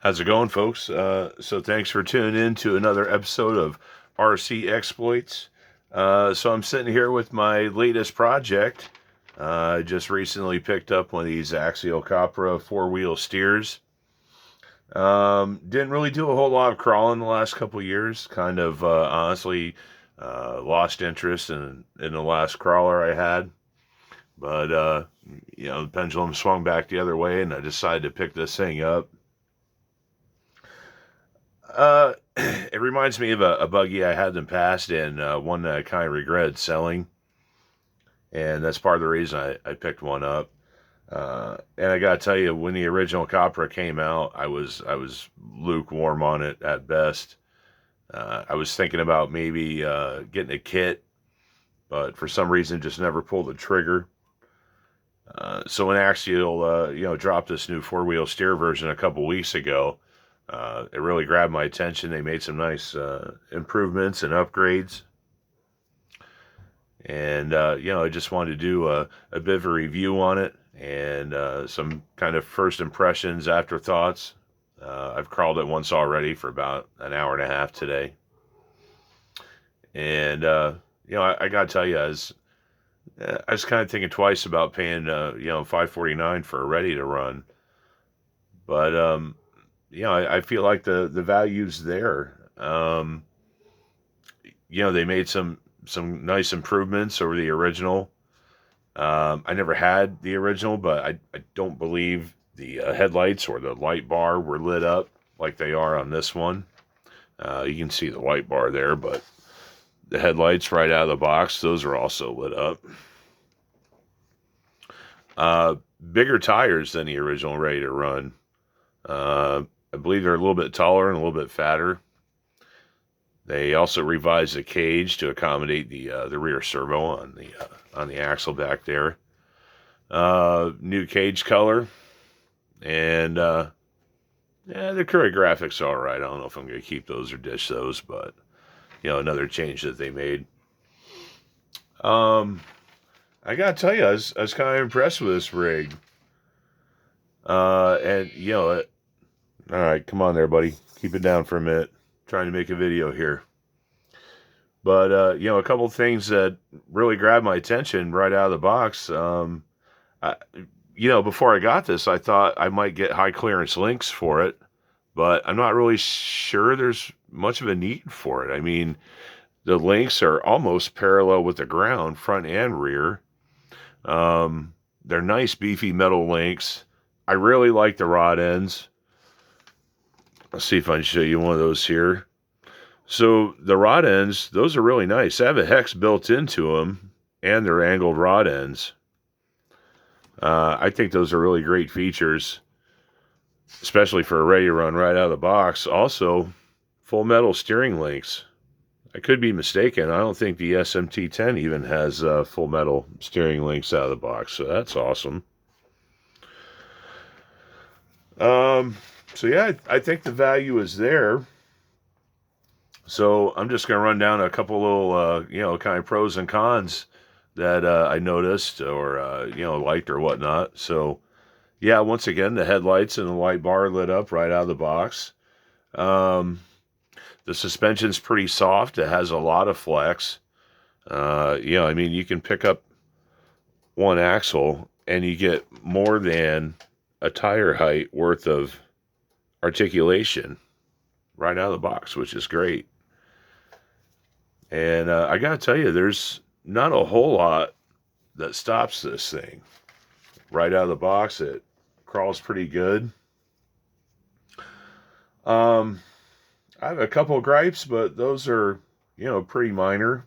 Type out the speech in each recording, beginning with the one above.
How's it going, folks? So thanks for tuning in to another episode of RC Exploits. So I'm sitting here with my latest project. I just recently picked up one of these Axial Capra four-wheel steers. Didn't really do a whole lot of crawling the last couple years. Kind of honestly lost interest in the last crawler I had. But the pendulum swung back the other way, and I decided to pick this thing up. It reminds me of a buggy I had in the past, and one that I kind of regretted selling, and that's part of the reason I picked one up. And I gotta tell you, when the original Capra came out, I was lukewarm on it at best. I was thinking about maybe getting a kit, but for some reason, just never pulled the trigger. So when Axial, dropped this new four-wheel steer version a couple weeks ago, it really grabbed my attention. They made some nice improvements and upgrades. And, I just wanted to do a bit of a review on it and some kind of first impressions, afterthoughts. I've crawled it once already for about an hour and a half today. And, I got to tell you, I was kind of thinking twice about paying, $5.49 for a ready to run. But, I feel like the value's there. They made some nice improvements over the original. I never had the original, but I don't believe the headlights or the light bar were lit up like they are on this one. You can see the light bar there, but the headlights right out of the box, those are also lit up. Bigger tires than the original Ready to Run. I believe they're a little bit taller and a little bit fatter. They also revised the cage to accommodate the rear servo on the axle back there. New cage color, and the current graphics are all right. I don't know if I'm going to keep those or ditch those, but another change that they made. I gotta tell you, I was kind of impressed with this rig. And all right, come on there, buddy. Keep it down for a minute. Trying to make a video here. But, a couple of things that really grabbed my attention right out of the box. Before I got this, I thought I might get high clearance links for it, but I'm not really sure there's much of a need for it. I mean, the links are almost parallel with the ground, front and rear. They're nice, beefy metal links. I really like the rod ends. Let's see if I can show you one of those here. So the rod ends, those are really nice. They have a hex built into them, and they're angled rod ends. I think those are really great features, especially for a ready to run right out of the box. Also, full metal steering links. I could be mistaken. I don't think the SMT10 even has full metal steering links out of the box, so that's awesome. So yeah, I think the value is there. So I'm just going to run down a couple little, kind of pros and cons that I noticed or, liked or whatnot. So, yeah, once again, the headlights and the light bar lit up right out of the box. The suspension's pretty soft. It has a lot of flex. You can pick up one axle and you get more than a tire height worth of articulation right out of the box, which is great. And I got to tell you, there's not a whole lot that stops this thing. Right out of the box, it crawls pretty good. I have a couple of gripes, but those are, pretty minor.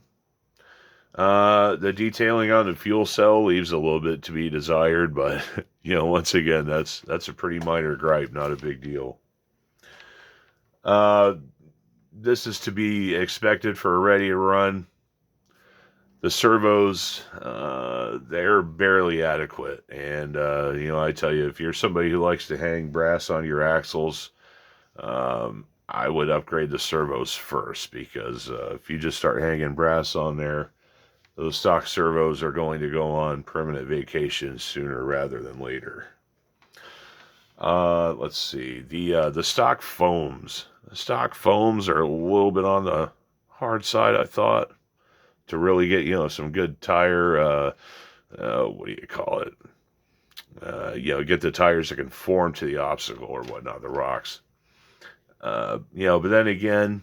The detailing on the fuel cell leaves a little bit to be desired, but, once again, that's a pretty minor gripe, not a big deal. This is to be expected for a ready to run. The servos, they're barely adequate. And, I tell you, if you're somebody who likes to hang brass on your axles, I would upgrade the servos first, because if you just start hanging brass on there, those stock servos are going to go on permanent vacation sooner rather than later. Let's see. The stock foams. The stock foams are a little bit on the hard side, I thought, to really get, some good tire, what do you call it? Get the tires that conform to the obstacle or whatnot, the rocks. But then again,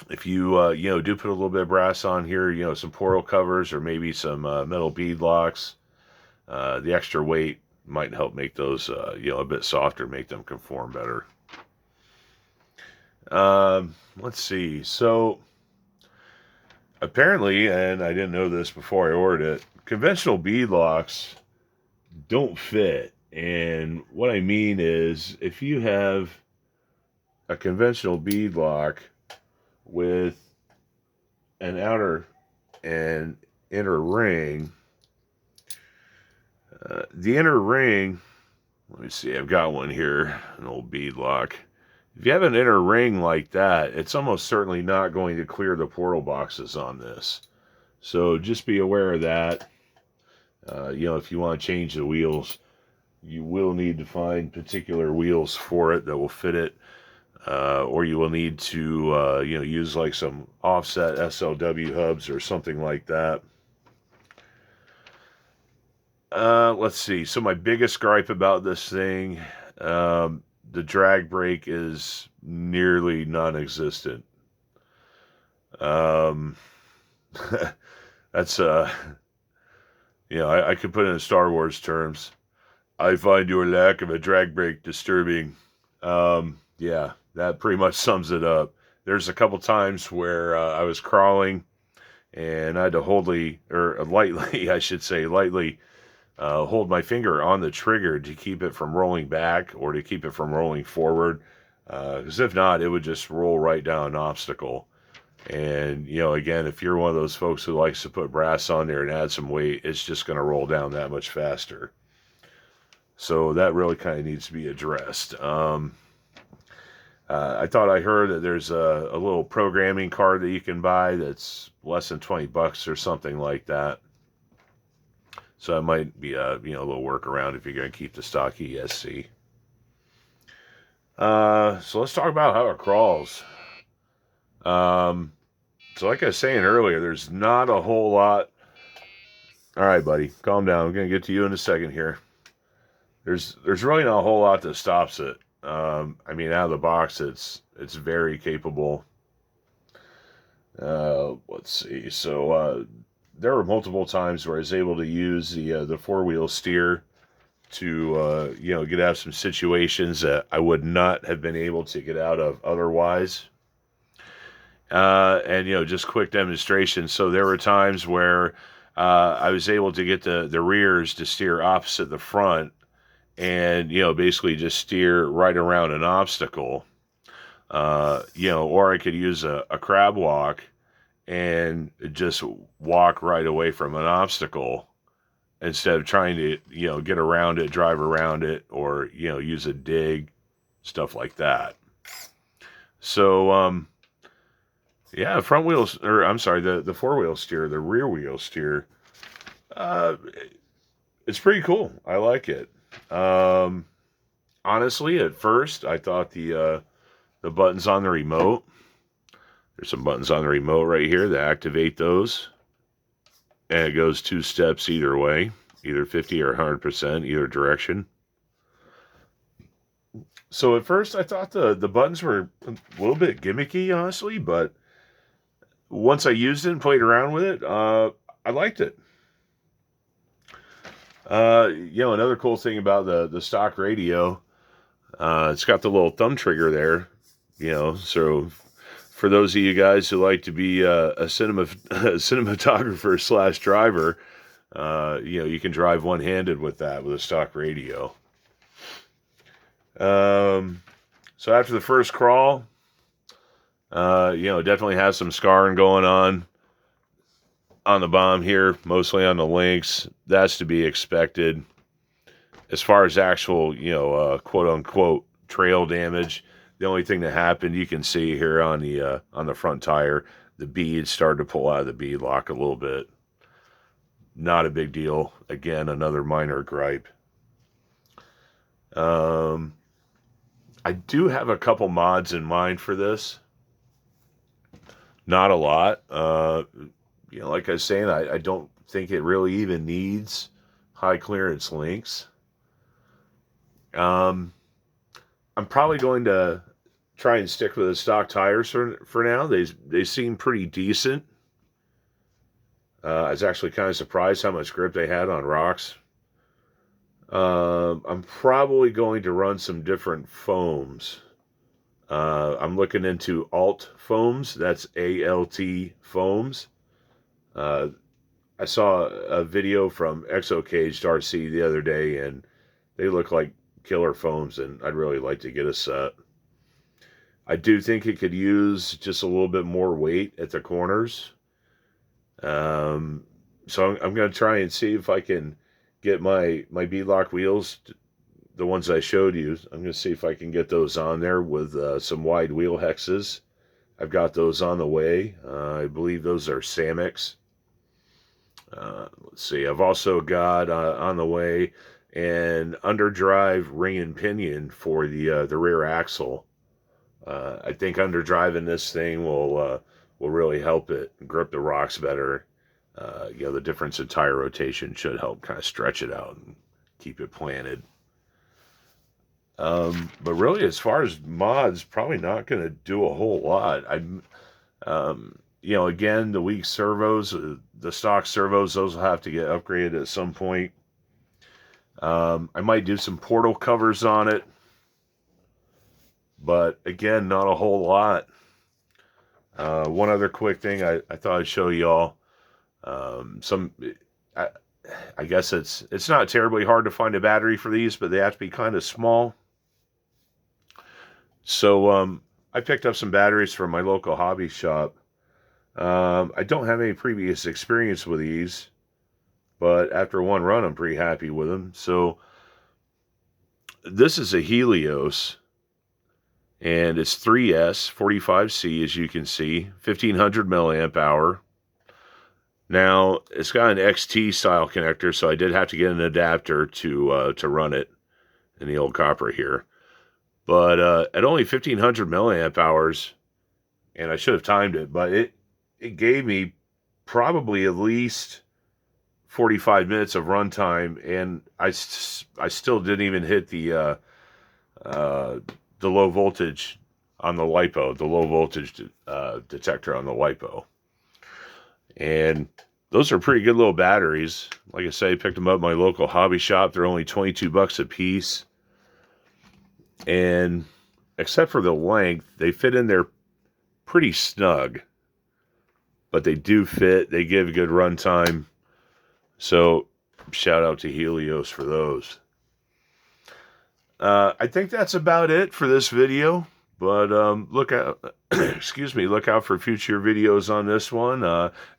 if you, do put a little bit of brass on here, some portal covers or maybe some metal bead locks, the extra weight might help make those, a bit softer, make them conform better. Let's see. So, apparently, and I didn't know this before I ordered it, conventional bead locks don't fit. And what I mean is, if you have a conventional bead lock with an outer and inner ring, the inner ring, let me see, I've got one here, an old bead lock. If you have an inner ring like that, it's almost certainly not going to clear the portal boxes on this. So just be aware of that. If you want to change the wheels, you will need to find particular wheels for it that will fit it. Or you will need to, use like some offset SLW hubs or something like that. Let's see. So my biggest gripe about this thing, the drag brake is nearly non-existent. That's, I could put it in Star Wars terms. I find your lack of a drag brake disturbing. Yeah, that pretty much sums it up. There's a couple times where I was crawling and I had to lightly, I should say, lightly hold my finger on the trigger to keep it from rolling back or to keep it from rolling forward. Because if not, it would just roll right down an obstacle. And, again, if you're one of those folks who likes to put brass on there and add some weight, it's just going to roll down that much faster. So that really kind of needs to be addressed. I thought I heard that there's a little programming card that you can buy that's less than $20 or something like that. So that might be a little workaround if you're going to keep the stock ESC. So let's talk about how it crawls. So like I was saying earlier, there's not a whole lot. All right, buddy, calm down. I'm going to get to you in a second here. There's really not a whole lot that stops it. Out of the box, it's very capable. Let's see. So there were multiple times where I was able to use the four-wheel steer to get out of some situations that I would not have been able to get out of otherwise. And just quick demonstration. So there were times where I was able to get the rears to steer opposite the front and, basically just steer right around an obstacle. Or I could use a crab walk and just walk right away from an obstacle instead of trying to, get around it, drive around it, or, use a dig, stuff like that. So, front wheels, or I'm sorry, the four-wheel steer, the rear wheel steer, it's pretty cool. I like it. Honestly, at first, I thought the buttons on the remote, there's some buttons on the remote right here that activate those, and it goes 2 steps either way, either 50 or 100%, either direction. So at first, I thought the buttons were a little bit gimmicky, honestly, but once I used it and played around with it, I liked it. Another cool thing about the stock radio, it's got the little thumb trigger there, so for those of you guys who like to be a cinematographer / driver, you can drive one-handed with that with a stock radio. So after the first crawl, definitely has some scarring going on the bottom here, mostly on the links. That's to be expected. As far as actual, quote unquote trail damage, the only thing that happened, you can see here on the front tire, the beads started to pull out of the bead lock a little bit. Not a big deal. Again, another minor gripe. Um, I do have a couple mods in mind for this. Not a lot. Like I was saying, I don't think it really even needs high clearance links. Um, I'm probably going to try and stick with the stock tires for now. They seem pretty decent. I was actually kind of surprised how much grip they had on rocks. I'm probably going to run some different foams. I'm looking into alt foams. That's ALT foams. Uh, I saw a video from Exocaged RC the other day, and they look like killer foams, and I'd really like to get a set. I do think it could use just a little bit more weight at the corners. So I'm going to try and see if I can get my beadlock wheels, the ones I showed you. I'm going to see if I can get those on there with some wide wheel hexes. I've got those on the way. I believe those are Samex. Let's see. I've also got on the way an underdrive ring and pinion for the rear axle. I think underdriving this thing will really help it grip the rocks better. The difference in tire rotation should help kind of stretch it out and keep it planted. But really, as far as mods, probably not going to do a whole lot. Again, the weak servos, the stock servos, those will have to get upgraded at some point. I might do some portal covers on it, but again, not a whole lot. One other quick thing I thought I'd show y'all. I guess it's not terribly hard to find a battery for these, but they have to be kind of small. So I picked up some batteries from my local hobby shop. I don't have any previous experience with these, but after one run, I'm pretty happy with them. So this is a Helios, and it's 3S 45C, as you can see, 1500 milliamp hour. Now, it's got an XT style connector, so I did have to get an adapter to run it in the old Capra here. But at only 1500 milliamp hours, and I should have timed it, but it gave me probably at least 45 minutes of runtime, and I still didn't even hit the low voltage on the LiPo, the low voltage detector on the LiPo. And those are pretty good little batteries. Like I say, I picked them up at my local hobby shop. They're only $22 a piece. And except for the length, they fit in there pretty snug. But they do fit. They give good runtime. So shout out to Helios for those. I think that's about it for this video. But look out, look out for future videos on this one.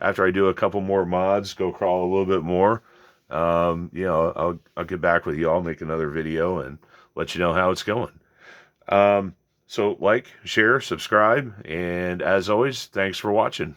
After I do a couple more mods, go crawl a little bit more. I'll get back with y'all, make another video, and let you know how it's going. So like, share, subscribe, and as always, thanks for watching.